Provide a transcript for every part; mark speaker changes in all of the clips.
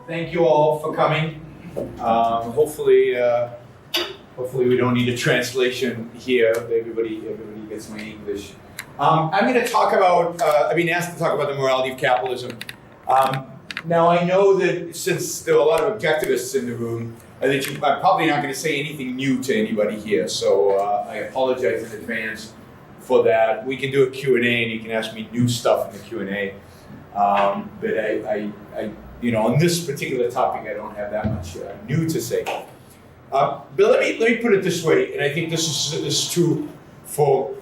Speaker 1: Thank you all for coming. Hopefully we don't need a translation here. Everybody gets my English. I'm going to talk about, I've been asked to talk about the morality of capitalism. Now I know that since there are a lot of objectivists in the room, I'm probably not going to say anything new to anybody here, so I apologize in advance for that. We can do a Q&A and you can ask me new stuff in the Q&A. But I on this particular topic, I don't have that much new to say. But let me put it this way, and I think this is true for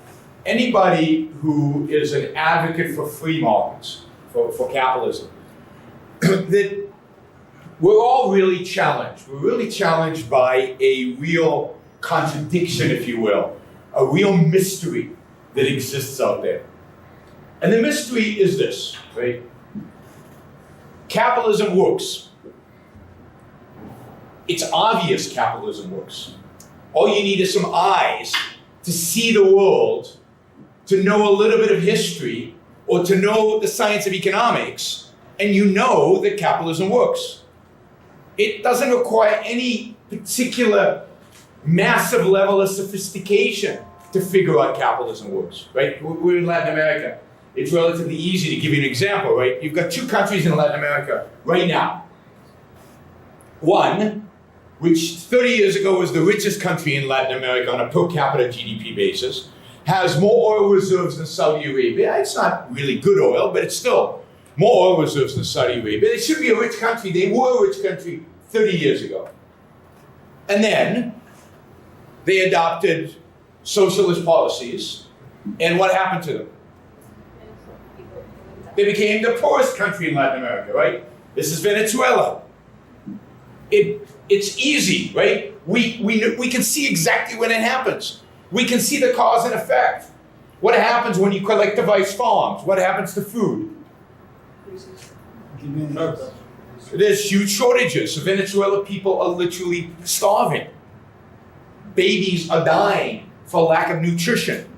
Speaker 1: anybody who is an advocate for free markets, for capitalism, that we're all really challenged. We're really challenged by a real contradiction, if you will, a real mystery that exists out there. And the mystery is this, right? Capitalism works. It's obvious capitalism works. All you need is some eyes to see the world, to know a little bit of history, or to know the science of economics, and you know that capitalism works. It doesn't require any particular massive level of sophistication to figure out capitalism works, right? We're in Latin America. It's relatively easy to give you an example, right? You've got two countries in Latin America right now. One, which 30 years ago was the richest country in Latin America on a per capita GDP basis, has more oil reserves than Saudi Arabia. It's not really good oil, but it's still more oil reserves than Saudi Arabia. It should be a rich country. They were a rich country 30 years ago. And then they adopted socialist policies, and what happened to them? They became the poorest country in Latin America, right? This is Venezuela. It's easy, right? We can see exactly when it happens. We can see the cause and effect. What happens when you collectivize farms? What happens to food? There's huge shortages. Venezuela people are literally starving. Babies are dying for lack of nutrition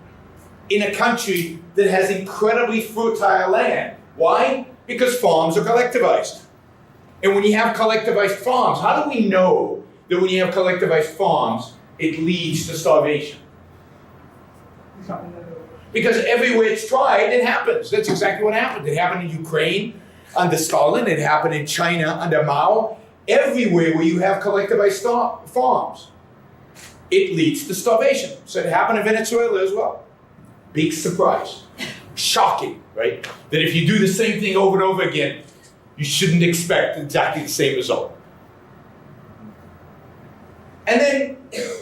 Speaker 1: in a country that has incredibly fertile land. Why? Because farms are collectivized. And when you have collectivized farms, how do we know that when you have collectivized farms, it leads to starvation? Because everywhere it's tried, it happens. That's exactly what happened. It happened in Ukraine under Stalin. It happened in China under Mao. Everywhere where you have collectivized farms, it leads to starvation. So it happened in Venezuela as well. Big surprise. Shocking, right? That if you do the same thing over and over again, you shouldn't expect exactly the same result. And then,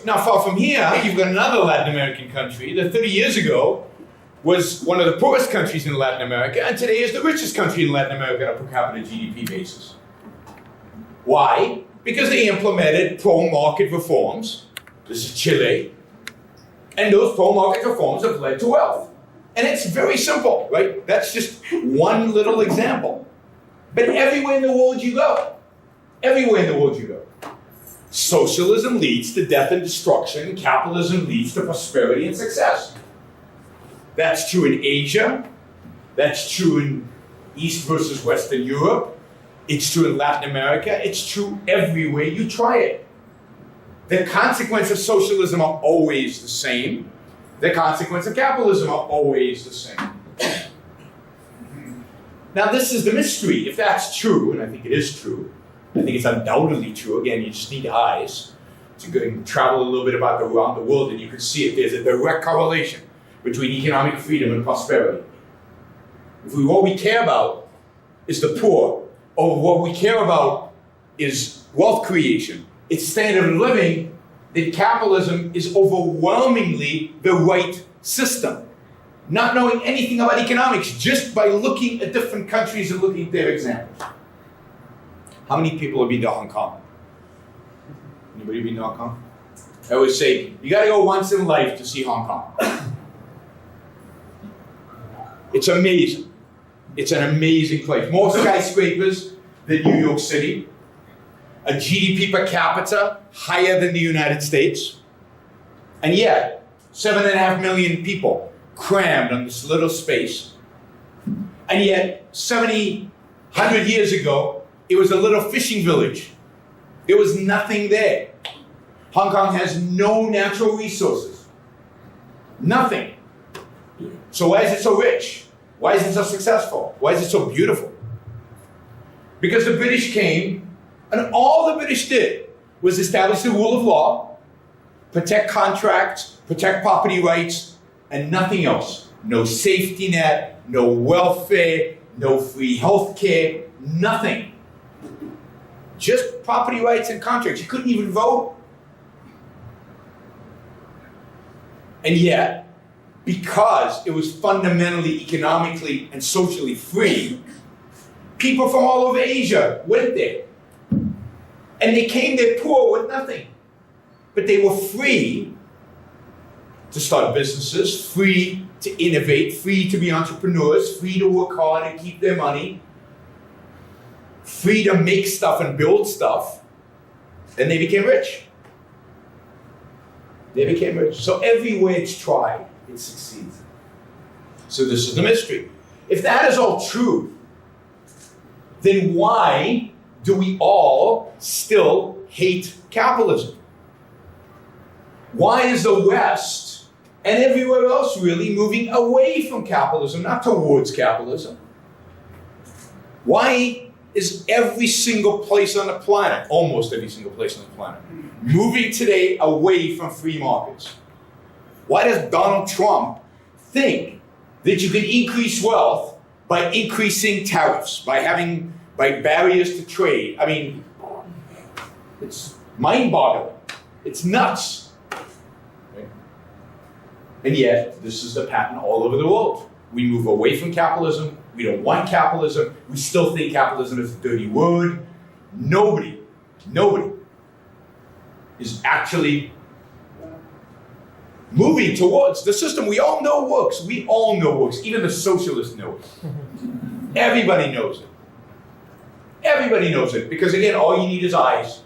Speaker 1: not far from here, you've got another Latin American country that 30 years ago was one of the poorest countries in Latin America, and today is the richest country in Latin America on a per capita GDP basis. Why? Because they implemented pro-market reforms. This is Chile. And those pro-market reforms have led to wealth. And it's very simple, right? That's just one little example. But everywhere in the world you go, socialism leads to death and destruction, capitalism leads to prosperity and success. That's true in Asia, that's true in East versus Western Europe, it's true in Latin America, it's true everywhere you try it. The consequences of socialism are always the same. The consequences of capitalism are always the same. Now this is the mystery. If that's true, and I think it is true, I think it's undoubtedly true. Again, you just need eyes to go and travel a little bit around the world and you can see it. There's a direct correlation between economic freedom and prosperity. What we care about is the poor, or what we care about is wealth creation, it's standard of living, then capitalism is overwhelmingly the right system. Not knowing anything about economics, just by looking at different countries and looking at their examples. How many people have been to Hong Kong? Anybody been to Hong Kong? I always say, you gotta go once in life to see Hong Kong. It's amazing. It's an amazing place. More skyscrapers than New York City. A GDP per capita higher than the United States. And yet, 7.5 million people crammed on this little space. And yet, 100 years ago, it was a little fishing village. There was nothing there. Hong Kong has no natural resources. Nothing. So why is it so rich? Why is it so successful? Why is it so beautiful? Because the British came, and all the British did was establish the rule of law, protect contracts, protect property rights, and nothing else. No safety net, no welfare, no free health care, nothing. Just property rights and contracts. You couldn't even vote. And yet, because it was fundamentally, economically, and socially free, people from all over Asia went there. And they came there poor with nothing. But they were free to start businesses, free to innovate, free to be entrepreneurs, free to work hard and keep their money, free to make stuff and build stuff, and they became rich. They became rich. So everywhere it's tried, it succeeds. So this is the mystery. If that is all true, then why do we all still hate capitalism? Why is the West and everywhere else really moving away from capitalism, not towards capitalism? Why is every single place on the planet, almost every single place on the planet, moving today away from free markets? Why does Donald Trump think that you can increase wealth by increasing tariffs, by barriers to trade? I mean, it's mind-boggling. It's nuts. Okay? And yet, this is the pattern all over the world. We move away from capitalism. We don't want capitalism. We still think capitalism is a dirty word. Nobody is actually moving towards the system we all know works. We all know works. Even the socialists know it. Everybody knows it. Everybody knows it. Because again, all you need is eyes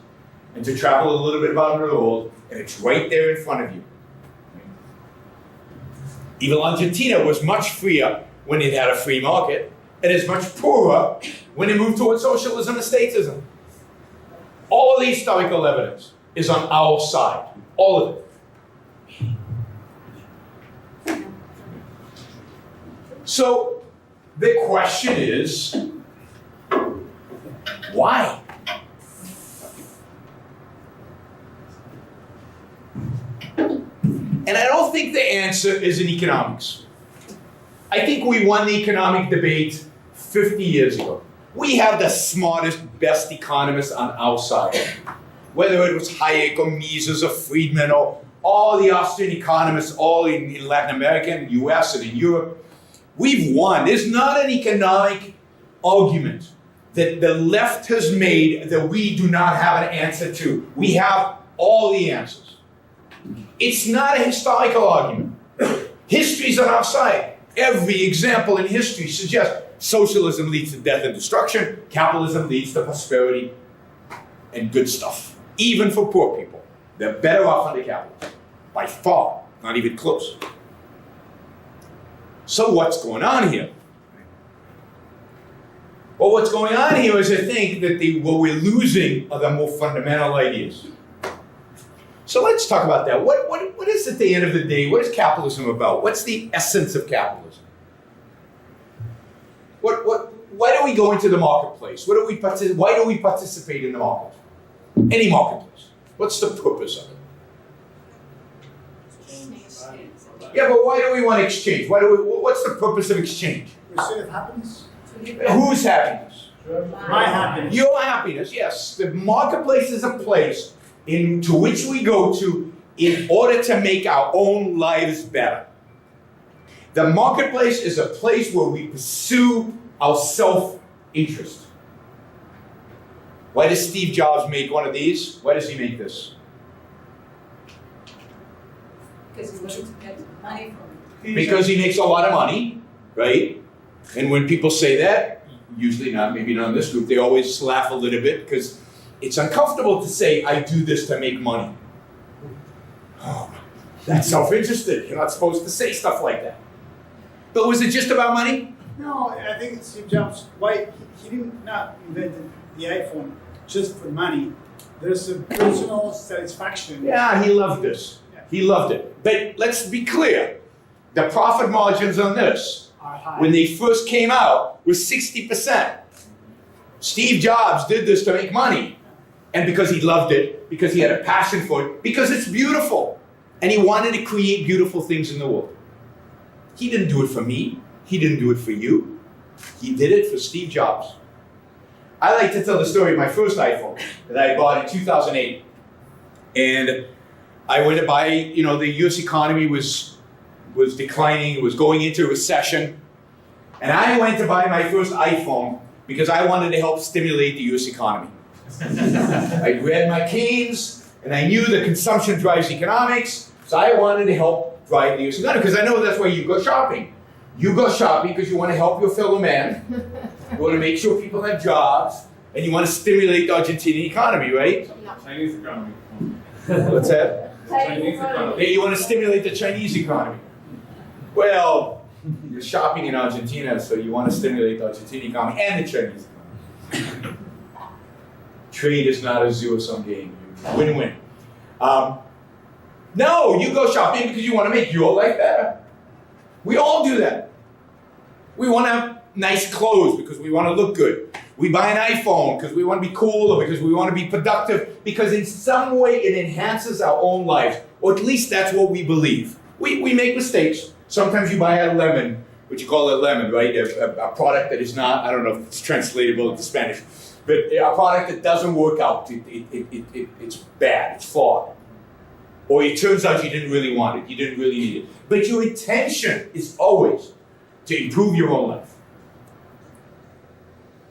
Speaker 1: and to travel a little bit about the world, and it's right there in front of you. Even Argentina was much freer when it had a free market, and is much poorer when it moved towards socialism and statism. All of the historical evidence is on our side. All of it. So the question is, why? And I don't think the answer is in economics. I think we won the economic debate 50 years ago. We have the smartest, best economists on our side. Whether it was Hayek or Mises or Friedman or all the Austrian economists, all in Latin America and US and in Europe, we've won. There's not an economic argument that the left has made that we do not have an answer to. We have all the answers. It's not a historical argument. History's on our side. Every example in history suggests socialism leads to death and destruction, capitalism leads to prosperity and good stuff. Even for poor people. They're better off under capitalism. By far. Not even close. So what's going on here? Well, what's going on here is I think that what we're losing are the more fundamental ideas. So let's talk about that. What is at the end of the day, what is capitalism about? What's the essence of capitalism? Why do we go into the marketplace? Why do we participate in the market? Any marketplace. What's the purpose of it? Yeah, but why do we want exchange? What's the purpose of exchange?
Speaker 2: Pursuit of happiness.
Speaker 1: Whose happiness?
Speaker 2: My happiness.
Speaker 1: Your happiness, yes. The marketplace is a place to which we go to in order to make our own lives better. The marketplace is a place where we pursue our self-interest. Why does Steve Jobs make one of these? Why does he make this?
Speaker 3: Because he wants to get money from it.
Speaker 1: Because he makes a lot of money, right? And when people say that, usually not, maybe not in this group, they always laugh a little bit because it's uncomfortable to say, I do this to make money. Oh, that's self-interested. You're not supposed to say stuff like that. But was it just about money?
Speaker 2: No, I think Steve Jobs, why he did not invented the iPhone just for money. There's a personal satisfaction.
Speaker 1: Yeah, he loved this. He loved it. But let's be clear. The profit margins on this,
Speaker 2: Are high.
Speaker 1: when they first came out, was 60%. Steve Jobs did this to make money. And because he loved it, because he had a passion for it, because it's beautiful. And he wanted to create beautiful things in the world. He didn't do it for me. He didn't do it for you. He did it for Steve Jobs. I like to tell the story of my first iPhone that I bought in 2008. And I went to buy, the US economy was declining, was going into a recession. And I went to buy my first iPhone because I wanted to help stimulate the US economy. I read my Keynes, and I knew that consumption drives economics, so I wanted to help drive the US economy, because I know that's why you go shopping. You go shopping because you want to help your fellow man, you want to make sure people have jobs, and you want to stimulate the Argentinian economy, right?
Speaker 4: Chinese economy.
Speaker 1: What's that?
Speaker 4: Chinese economy.
Speaker 1: Yeah, you want to stimulate the Chinese economy. Well, you're shopping in Argentina, so you want to stimulate the Argentinian economy and the Chinese economy. Trade is not a zero-sum game. Win-win. No, you go shopping because you want to make your life better. We all do that. We want to have nice clothes because we want to look good. We buy an iPhone because we want to be cool, or because we want to be productive, because in some way it enhances our own lives, or at least that's what we believe. We make mistakes. Sometimes you buy a lemon, what you call a lemon, right? A product that is not, I don't know if it's translatable into Spanish, but a product that doesn't work out. It's bad, it's flawed. Or it turns out you didn't really want it, you didn't really need it. But your intention is always to improve your own life.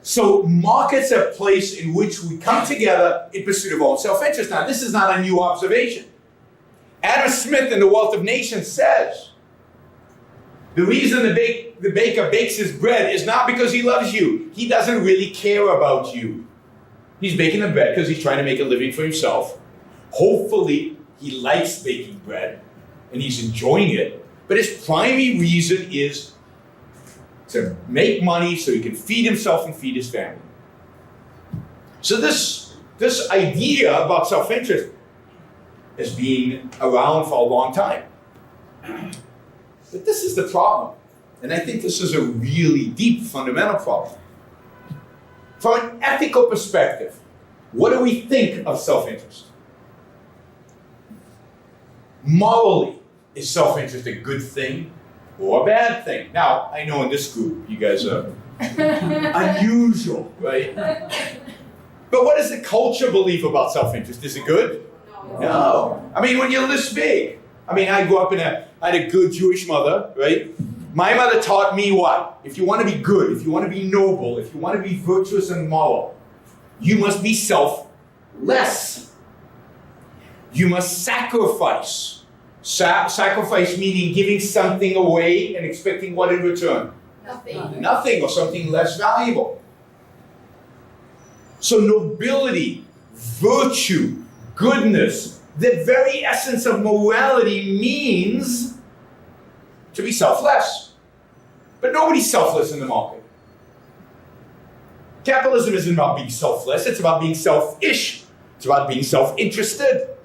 Speaker 1: So markets are a place in which we come together in pursuit of our own self-interest. Now, this is not a new observation. Adam Smith in The Wealth of Nations says, the reason the baker bakes his bread is not because he loves you. He doesn't really care about you. He's baking the bread because he's trying to make a living for himself. Hopefully, he likes baking bread and he's enjoying it. But his primary reason is to make money so he can feed himself and feed his family. So this idea about self-interest has been around for a long time. But this is the problem. And I think this is a really deep, fundamental problem. From an ethical perspective, what do we think of self-interest? Morally, is self-interest a good thing or a bad thing? Now, I know in this group, you guys are unusual, right? But what does the culture believe about self-interest? Is it good? No. I mean, when you're this big. I mean, I grew up I had a good Jewish mother, right? My mother taught me what? If you want to be good, if you want to be noble, if you want to be virtuous and moral, you must be selfless. You must sacrifice. Sacrifice meaning giving something away and expecting what in return?
Speaker 3: Nothing.
Speaker 1: Nothing, or something less valuable. So nobility, virtue, goodness, the very essence of morality means to be selfless. But nobody's selfless in the market. Capitalism isn't about being selfless, it's about being selfish. It's about being self-interested.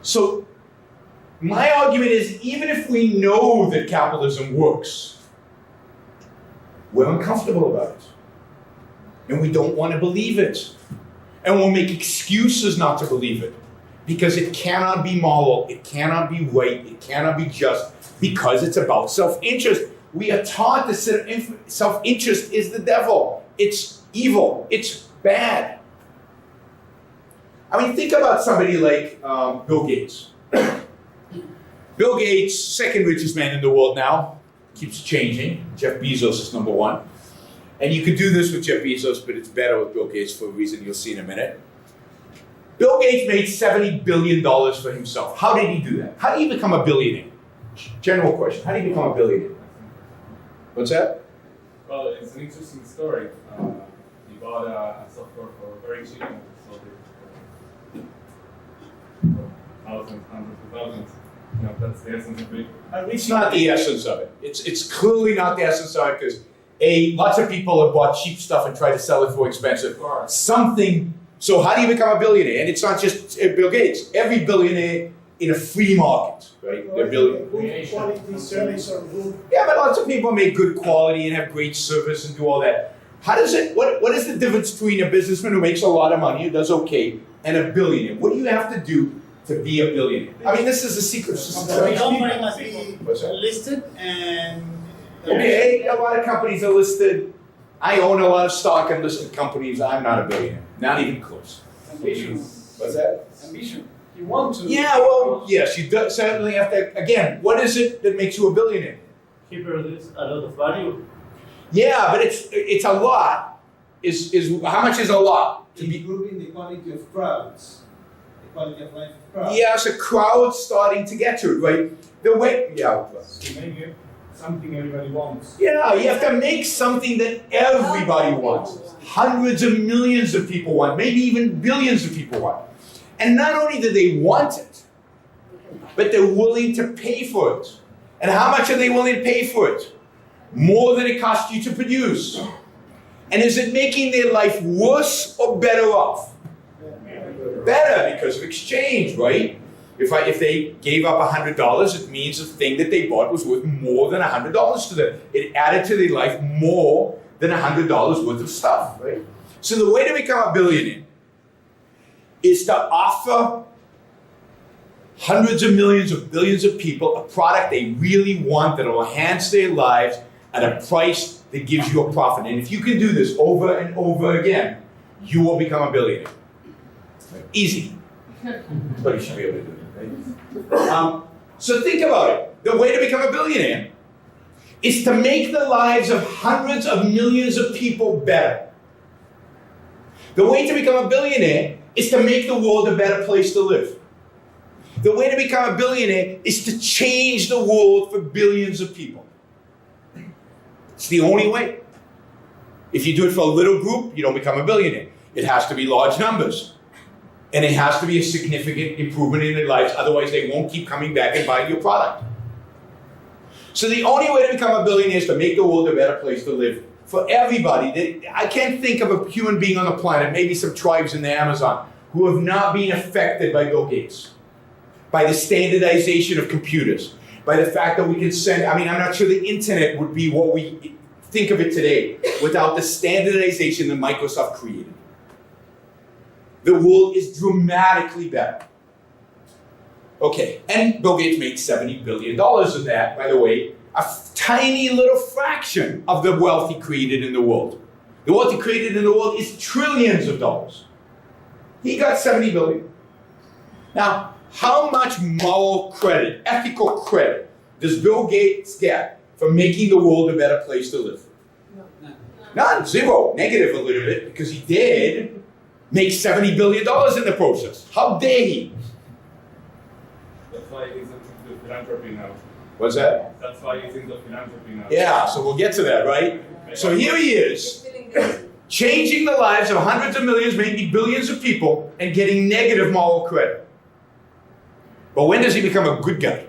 Speaker 1: So, my argument is, even if we know that capitalism works, we're uncomfortable about it. And we don't want to believe it. And we'll make excuses not to believe it. Because it cannot be moral, it cannot be right, it cannot be just, because it's about self-interest. We are taught that self-interest is the devil. It's evil. It's bad. I mean, think about somebody like Bill Gates. Bill Gates, second richest man in the world now, keeps changing. Jeff Bezos is number one. And you could do this with Jeff Bezos, but it's better with Bill Gates for a reason you'll see in a minute. Bill Gates made $70 billion for himself. How did he do that? How did he become a billionaire? General question. How did he become a billionaire? What's that?
Speaker 4: Well, it's an interesting story. He bought a software for very cheap and sold it for thousands, hundreds of thousands. That's the essence of it.
Speaker 1: It's not the essence of it. It's clearly not the essence of it because lots of people have bought cheap stuff and tried to sell it for expensive. Something. So how do you become a billionaire? And it's not just Bill Gates. Every billionaire in a free market, right? They're
Speaker 2: Good quality service or good.
Speaker 1: Yeah, but lots of people make good quality and have great service and do all that. How does it? What is the difference between a businessman who makes a lot of money, who does okay, and a billionaire? What do you have to do to be a billionaire? I mean, this is a secret.
Speaker 2: The company must be listed and.
Speaker 1: Okay, a lot of companies are listed. I own a lot of stock in listed companies. I'm not a billionaire. Not even close.
Speaker 5: Ambition.
Speaker 1: What's that?
Speaker 5: Ambition. You want to.
Speaker 1: Yeah, well, yes, you certainly have to. Again, what is it that makes you a billionaire?
Speaker 5: He produces a lot of value.
Speaker 1: Yeah, but it's a lot. Is how much is a lot? To be,
Speaker 6: Improving the quality of crowds, the quality of life of crowds.
Speaker 1: yeah, so crowd's starting to get to it, right? The way, yeah.
Speaker 5: To make it something everybody wants.
Speaker 1: Yeah, you have to make something that everybody wants. Hundreds of millions of people want, maybe even billions of people want. And not only do they want it, but they're willing to pay for it. And how much are they willing to pay for it? More than it costs you to produce. And is it making their life worse or better off? Better because of exchange, right? If they gave up $100, it means the thing that they bought was worth more than $100 to them. It added to their life more than $100 worth of stuff, right? So the way to become a billionaire is to offer hundreds of millions of billions of people a product they really want that will enhance their lives at a price that gives you a profit. And if you can do this over and over again, you will become a billionaire. Easy. But you should be able to do it, right? So think about it. The way to become a billionaire is to make the lives of hundreds of millions of people better. The way to become a billionaire is to make the world a better place to live. The way to become a billionaire is to change the world for billions of people. It's the only way. If you do it for a little group, you don't become a billionaire. It has to be large numbers. And it has to be a significant improvement in their lives, otherwise they won't keep coming back and buying your product. So the only way to become a billionaire is to make the world a better place to live for everybody. I can't think of a human being on the planet, maybe some tribes in the Amazon, who have not been affected by Bill Gates, by the standardization of computers, by the fact that we can send, I'm not sure the internet would be what we think of it today without the standardization that Microsoft created. The world is dramatically better. Okay, and Bill Gates made $70 billion of that, by the way, a tiny little fraction of the wealth he created in the world. The wealth he created in the world is trillions of dollars. He got 70 billion. Now, how much moral credit, ethical credit, does Bill Gates get for making the world a better place to live? None, zero, negative a little bit, because he did make $70 billion in the process. How dare he?
Speaker 4: That's why he's into philanthropy now.
Speaker 1: What's that?
Speaker 4: That's why he's into philanthropy now.
Speaker 1: Yeah, so we'll get to that, right? So here he is, changing the lives of hundreds of millions, maybe billions of people, and getting negative moral credit. But when does he become a good guy?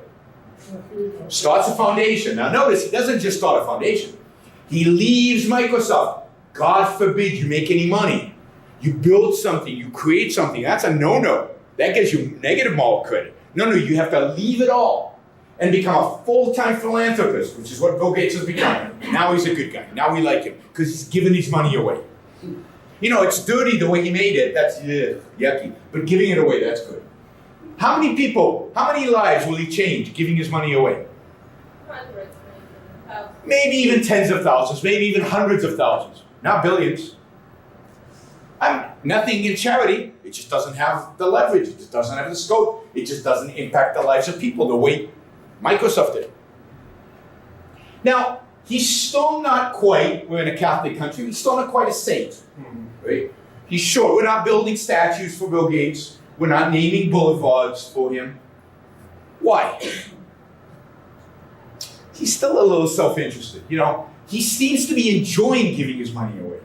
Speaker 1: Starts a foundation. Now notice, he doesn't just start a foundation. He leaves Microsoft. God forbid you make any money. You build something, you create something. That's a no-no. That gives you negative moral credit. No, you have to leave it all and become a full-time philanthropist, which is what Bill Gates has become. Now he's a good guy. Now we like him because he's giving his money away. You know, it's dirty the way he made it. That's yucky. But giving it away, that's good. How many people, how many lives will he change giving his money away?
Speaker 3: Hundreds, thousands.
Speaker 1: Maybe even tens of thousands, maybe even hundreds of thousands, not billions. Nothing in charity, it just doesn't have the leverage, it just doesn't have the scope, it just doesn't impact the lives of people the way Microsoft did. Now, he's still not quite, we're in a Catholic country, he's still not quite a saint, right? He's short, we're not building statues for Bill Gates, we're not naming boulevards for him. Why? He's still a little self-interested, you know? He seems to be enjoying giving his money away.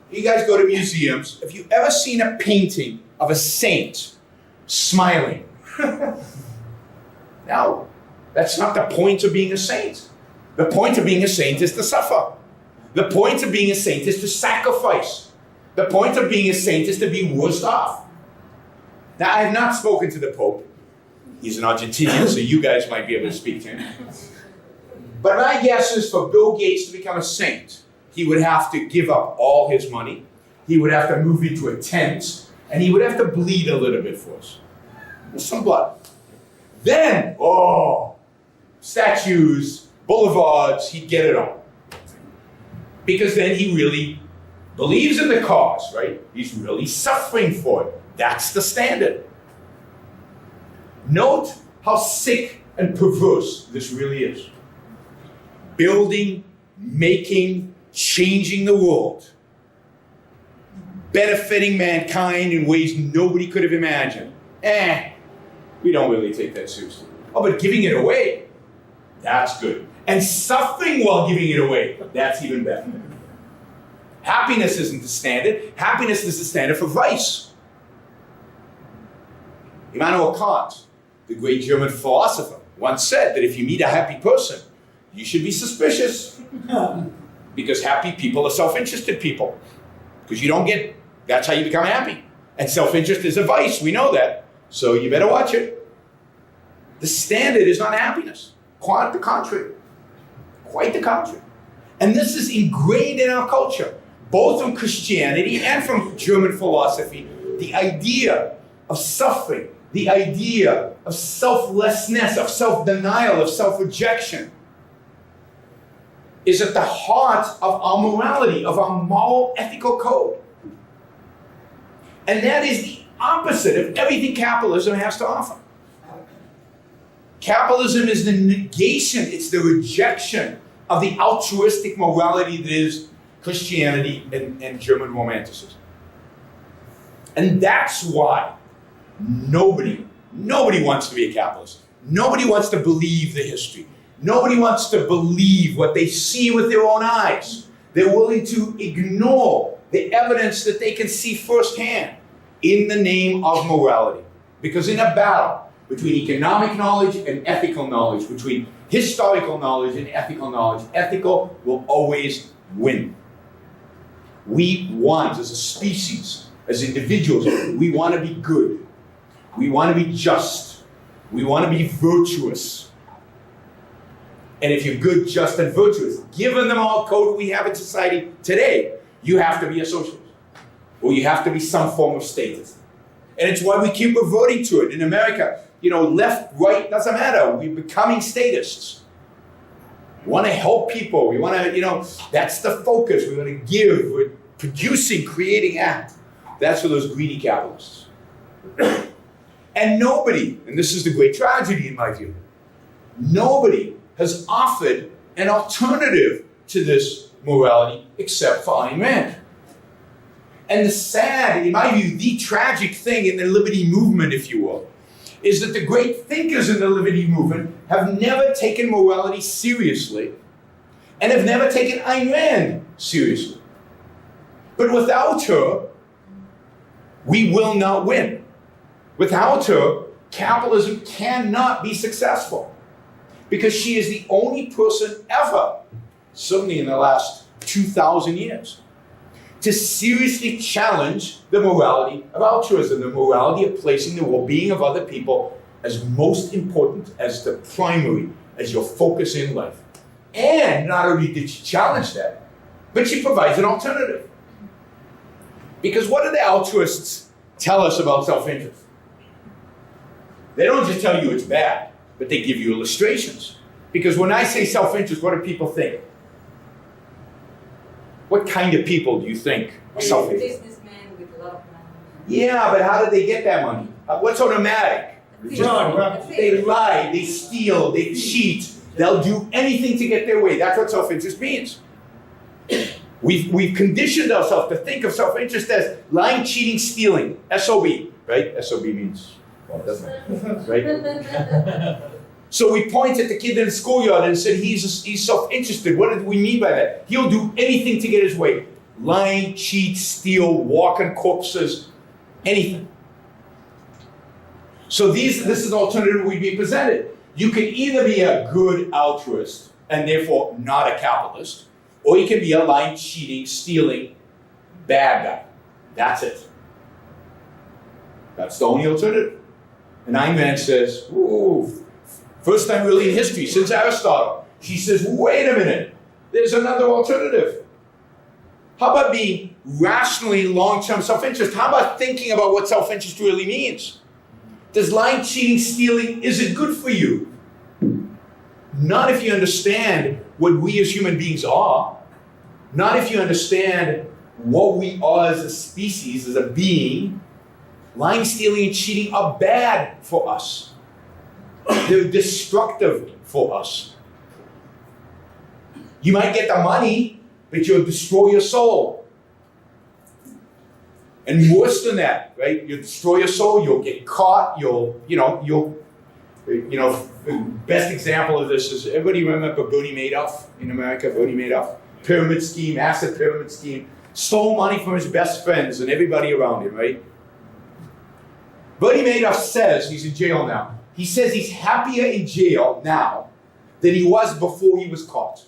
Speaker 1: You guys go to museums. Have you ever seen a painting of a saint smiling? No, that's not the point of being a saint. The point of being a saint is to suffer. The point of being a saint is to sacrifice. The point of being a saint is to be worse off. Now, I have not spoken to the Pope. He's an Argentinian, so you guys might be able to speak to him. But my guess is for Bill Gates to become a saint, he would have to give up all his money. He would have to move into a tent, and he would have to bleed a little bit for us. With some blood. Then, statues, boulevards, he'd get it on. Because then he really believes in the cause, right? He's really suffering for it. That's the standard. Note how sick and perverse this really is. Building, making, changing the world. Benefiting mankind in ways nobody could have imagined. We don't really take that seriously. Oh, but giving it away, that's good. And suffering while giving it away, that's even better. Happiness isn't the standard. Happiness is the standard for vice. Immanuel Kant, the great German philosopher, once said that if you meet a happy person, you should be suspicious. Because happy people are self-interested people. Because that's how you become happy. And self-interest is a vice, we know that. So you better watch it. The standard is not happiness. Quite the contrary. Quite the contrary. And this is ingrained in our culture, both from Christianity and from German philosophy. The idea of suffering, the idea of selflessness, of self-denial, of self-rejection, is at the heart of our morality, of our moral ethical code. And that is the opposite of everything capitalism has to offer. Capitalism is the negation, it's the rejection of the altruistic morality that is Christianity and German Romanticism. And that's why nobody wants to be a capitalist. Nobody wants to believe the history. Nobody wants to believe what they see with their own eyes. They're willing to ignore the evidence that they can see firsthand in the name of morality. Because in a battle between economic knowledge and ethical knowledge, between historical knowledge and ethical knowledge, ethical will always win. We want, as a species, as individuals, we want to be good. We want to be just. We want to be virtuous. And if you're good, just, and virtuous, given the moral code we have in society today, you have to be a socialist. Or you have to be some form of statist. And it's why we keep reverting to it. In America, left, right, doesn't matter. We're becoming statists. We want to help people. We want to, that's the focus. We want to give. We're producing, creating, act. That's for those greedy capitalists. And nobody, and this is the great tragedy in my view, nobody has offered an alternative to this morality except for Ayn Rand. And the sad, in my view, the tragic thing in the liberty movement, if you will, is that the great thinkers in the liberty movement have never taken morality seriously and have never taken Ayn Rand seriously. But without her, we will not win. Without her, capitalism cannot be successful. Because she is the only person ever, certainly in the last 2,000 years, to seriously challenge the morality of altruism, the morality of placing the well-being of other people as most important, as the primary, as your focus in life. And not only did she challenge that, but she provides an alternative. Because what do the altruists tell us about self-interest? They don't just tell you it's bad, but they give you illustrations. Because when I say self-interest, what do people think? What kind of people do you think are self-interest?
Speaker 3: Businessmen with a lot of money.
Speaker 1: Yeah, but how did they get that money? What's automatic? They lie, they steal, they cheat. They'll do anything to get their way. That's what self-interest means. We've conditioned ourselves to think of self-interest as lying, cheating, stealing. SOB, right? SOB means, well, it doesn't, right? So we point at the kid in the schoolyard and said he's self-interested. What did we mean by that? He'll do anything to get his way. Lie, cheat, steal, walk on corpses, anything. So this is the alternative we'd be presented. You can either be a good altruist and therefore not a capitalist, or you can be a lying, cheating, stealing, bad guy. That's it. That's the only alternative. And Ayn Rand says, ooh, first time really in history, since Aristotle, she says, wait a minute, there's another alternative. How about being rationally long-term self-interest? How about thinking about what self-interest really means? Does lying, cheating, stealing, is it good for you? Not if you understand what we as human beings are. Not if you understand what we are as a species, as a being. Lying, stealing, and cheating are bad for us. They're destructive for us. You might get the money, but you'll destroy your soul. And worse than that, right? You'll destroy your soul, you'll get caught, best example of this is, everybody remember Bernie Madoff in America? Bernie Madoff, pyramid scheme, asset pyramid scheme, stole money from his best friends and everybody around him, right? Bernie Madoff says, he's in jail now, he says he's happier in jail now than he was before he was caught.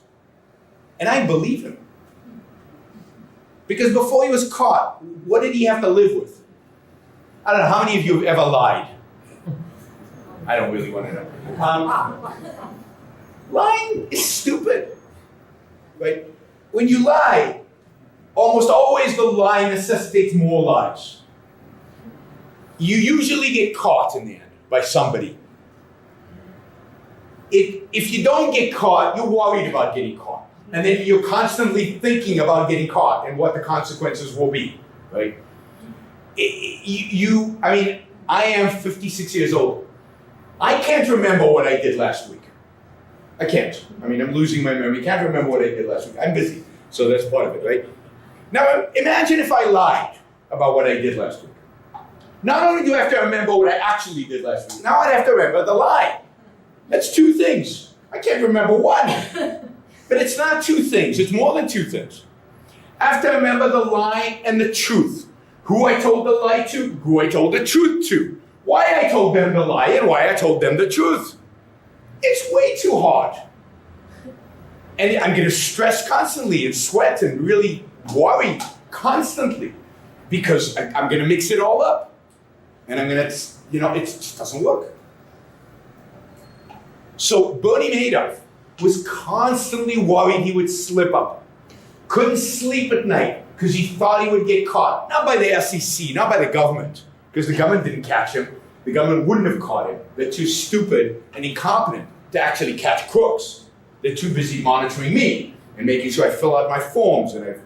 Speaker 1: And I believe him. Because before he was caught, what did he have to live with? I don't know, how many of you have ever lied? I don't really want to know. Lying is stupid, right? When you lie, almost always the lie necessitates more lies. You usually get caught in the end by somebody. If you don't get caught, you're worried about getting caught. And then you're constantly thinking about getting caught and what the consequences will be, right? I am 56 years old. I can't remember what I did last week. I can't. I'm losing my memory. I can't remember what I did last week. I'm busy, so that's part of it, right? Now, imagine if I lied about what I did last week. Not only do I have to remember what I actually did last week, now I have to remember the lie. That's two things. I can't remember one. But it's not two things, it's more than two things. I have to remember the lie and the truth. Who I told the lie to, who I told the truth to. Why I told them the lie and why I told them the truth. It's way too hard. And I'm going to stress constantly and sweat and really worry constantly because I'm going to mix it all up. And I'm going to, it just doesn't work. So Bernie Madoff was constantly worried he would slip up. Couldn't sleep at night because he thought he would get caught. Not by the SEC, not by the government, because the government didn't catch him. The government wouldn't have caught him. They're too stupid and incompetent to actually catch crooks. They're too busy monitoring me and making sure I fill out my forms and I've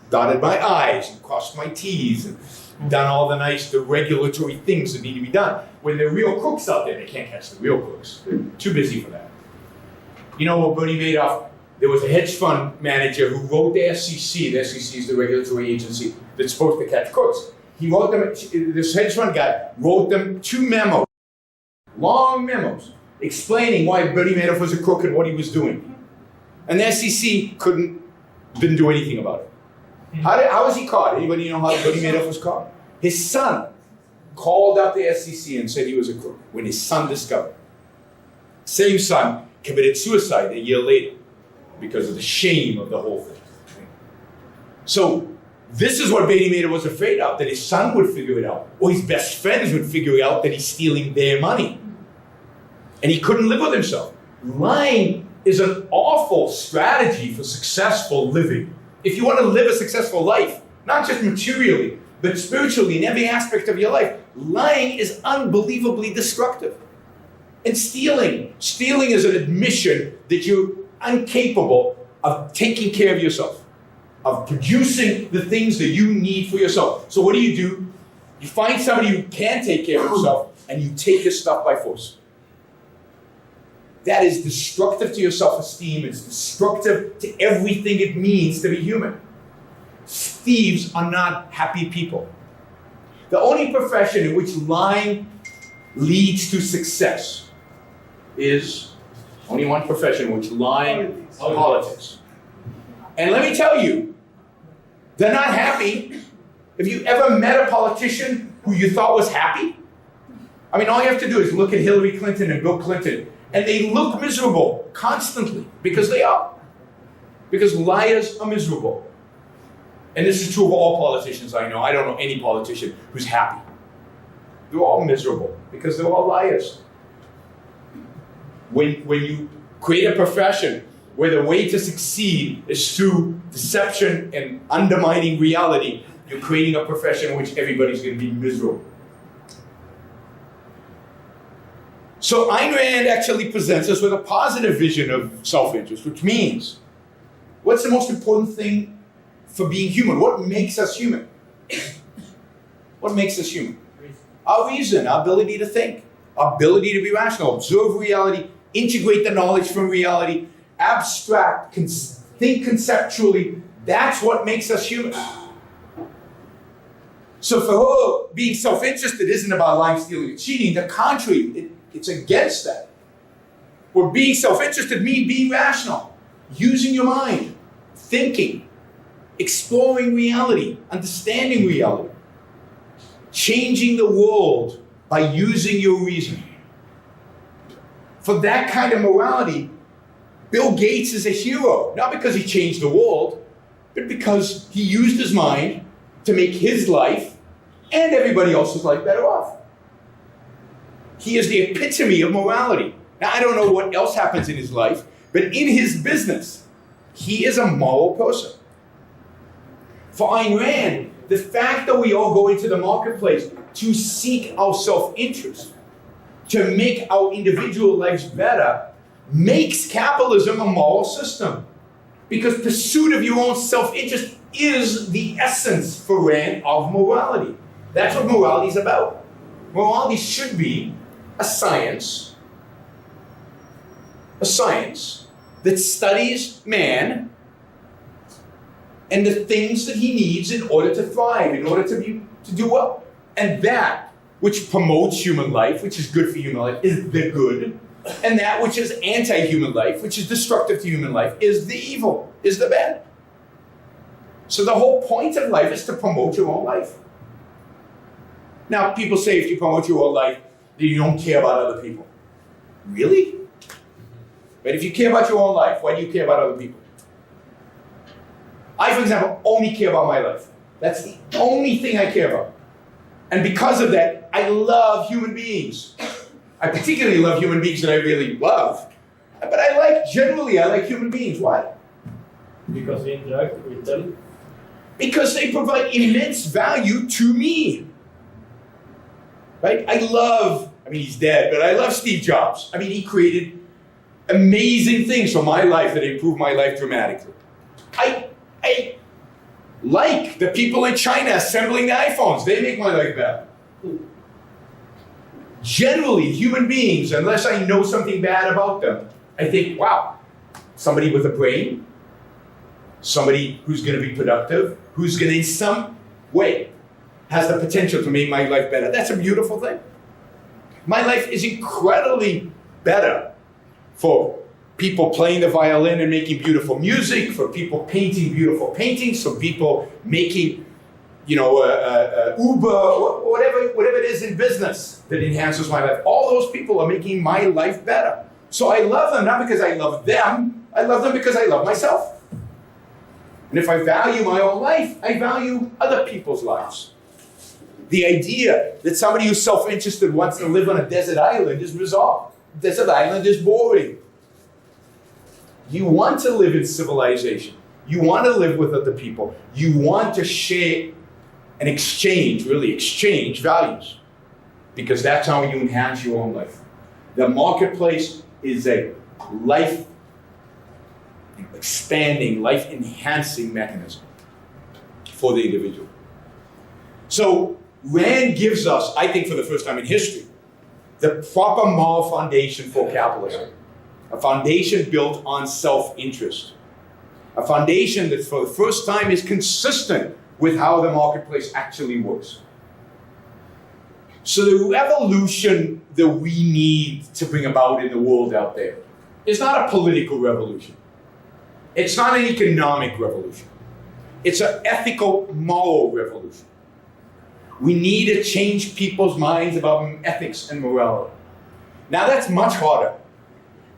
Speaker 1: dotted my I's and crossed my T's and done all the regulatory things that need to be done. When there are real crooks out there, they can't catch the real crooks. They're too busy for that. You know what Bernie Madoff, there was a hedge fund manager who wrote the SEC. The SEC is the regulatory agency that's supposed to catch crooks. He wrote them, this hedge fund guy wrote them 2 memos, long memos, explaining why Bernie Madoff was a crook and what he was doing. And the SEC didn't do anything about it. How was he caught? Anybody know how Bernie Madoff was caught? His son called up the SEC and said he was a crook when his son discovered. Same son committed suicide a year later because of the shame of the whole thing. So this is what Bernie Madoff was afraid of, that his son would figure it out, or his best friends would figure out that he's stealing their money. And he couldn't live with himself. Lying is an awful strategy for successful living. If you want to live a successful life, not just materially, but spiritually in every aspect of your life, lying is unbelievably destructive. And stealing is an admission that you're incapable of taking care of yourself, of producing the things that you need for yourself. So what do? You find somebody who can take care of himself and you take his stuff by force. That is destructive to your self-esteem. It's destructive to everything it means to be human. Thieves are not happy people. The only profession in which lying leads to success is only one profession in which lying is politics. And let me tell you, they're not happy. Have you ever met a politician who you thought was happy? I mean, all you have to do is look at Hillary Clinton and Bill Clinton, and they look miserable constantly, because they are. Because liars are miserable. And this is true of all politicians I know. I don't know any politician who's happy. They're all miserable, because they're all liars. When you create a profession where the way to succeed is through deception and undermining reality, you're creating a profession in which everybody's going to be miserable. So Ayn Rand actually presents us with a positive vision of self-interest, which means, what's the most important thing for being human? What makes us human? What makes us human? Our reason, our ability to think, our ability to be rational, observe reality, integrate the knowledge from reality, abstract, think conceptually. That's what makes us human. So for her, being self-interested isn't about lying, stealing, and cheating. The contrary, it's against that. Where being self-interested means being rational, using your mind, thinking, exploring reality, understanding reality, changing the world by using your reason. For that kind of morality, Bill Gates is a hero, not because he changed the world, but because he used his mind to make his life and everybody else's life better off. He is the epitome of morality. Now, I don't know what else happens in his life, but in his business, he is a moral person. For Ayn Rand, the fact that we all go into the marketplace to seek our self-interest, to make our individual lives better, makes capitalism a moral system. Because pursuit of your own self-interest is the essence, for Rand, of morality. That's what morality is about. Morality should be a science that studies man and the things that he needs in order to thrive, in order to do well. And that which promotes human life, which is good for human life, is the good. And that which is anti-human life, which is destructive to human life, is the evil, is the bad. So the whole point of life is to promote your own life. Now, people say if you promote your own life, then you don't care about other people. Really? But if you care about your own life, why do you care about other people? I, for example, only care about my life. That's the only thing I care about. And because of that, I love human beings. I particularly love human beings that I really love. But generally, I like human beings. Why?
Speaker 5: Because we interact with them.
Speaker 1: Because they provide immense value to me. Right? He's dead, but I love Steve Jobs. He created amazing things for my life that improved my life dramatically. I like the people in China assembling the iPhones. They make my life better. Generally, human beings, unless I know something bad about them, I think, wow, somebody with a brain, somebody who's going to be productive, who's going to in some way has the potential to make my life better. That's a beautiful thing. My life is incredibly better for people playing the violin and making beautiful music, for people painting beautiful paintings, for people making, Uber, whatever it is in business that enhances my life. All those people are making my life better. So I love them, not because I love them because I love myself. And if I value my own life, I value other people's lives. The idea that somebody who's self-interested wants to live on a desert island is bizarre. Desert island is boring. You want to live in civilization. You want to live with other people. You want to share and exchange values. Because that's how you enhance your own life. The marketplace is a life-expanding, life-enhancing mechanism for the individual. So Rand gives us, I think for the first time in history, the proper moral foundation for capitalism. A foundation built on self-interest. A foundation that for the first time is consistent with how the marketplace actually works. So the revolution that we need to bring about in the world out there is not a political revolution. It's not an economic revolution. It's an ethical, moral revolution. We need to change people's minds about ethics and morality. Now that's much harder,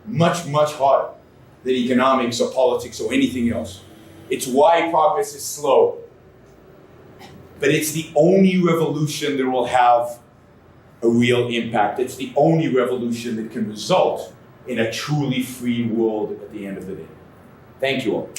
Speaker 1: much harder than economics or politics or anything else. It's why progress is slow. But it's the only revolution that will have a real impact. It's the only revolution that can result in a truly free world at the end of the day. Thank you all.